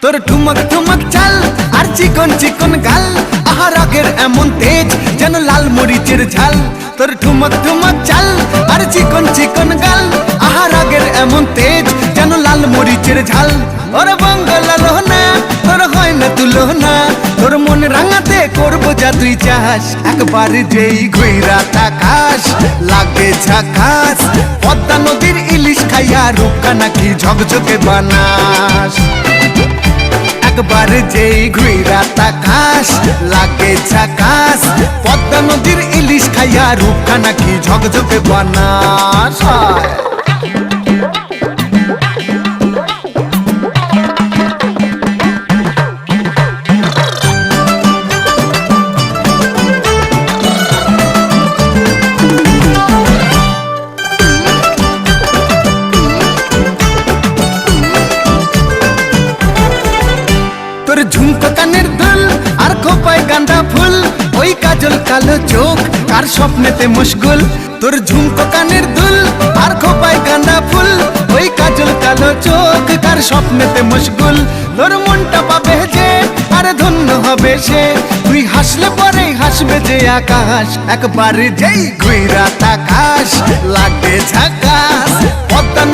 তোর ঠুমক ঠুমক চাল আর চিকন চিকন গাল, আহা রাগের এমন তেজ যেন লাল মরিচের ঝাল। তোর ঠুমক ঠুমক চাল আর চিকন চিকন গাল, আহা রাগের এমন তেজ যেন লাল মরিচের ঝাল। ওরে বঙ্গলা লোহনা তোর হয় না তুলনা, তোর মন রাঙাতে করবো যা তুই চাস। একবার যেই ঘুইরা তাকাস লাগে ঝাকাস, পদ্মা নদীর ইলিশ খাইয়া রূপকা নাকি ঝকঝকে বানাস। একবার যেই ঘুইরা তাকাস লাগে ঝাকাস, পদ্মা নদীর ইলিশ খাইয়া রূপকা নাকি ঝকঝকে বানাস। তোর ঝুমকো কানের দুল আর খোপায় গাঁদা ফুল, ওই কাজল কালো চোখ কার স্বপ্নেতে মশগুল। তোর ঝুমকো কানের দুল আর খোপায় গাঁদা ফুল, ওই কাজল কালো চোখ কার স্বপ্নেতে মশগুল। তোর মনটা পাবে যে আর ধন্য হবে সে, তুই হাসলে পরেই হাসবে যে আকাশ। একবার যেই ঘুইরা তাকাস লাগে ঝাকাস, পদ্মা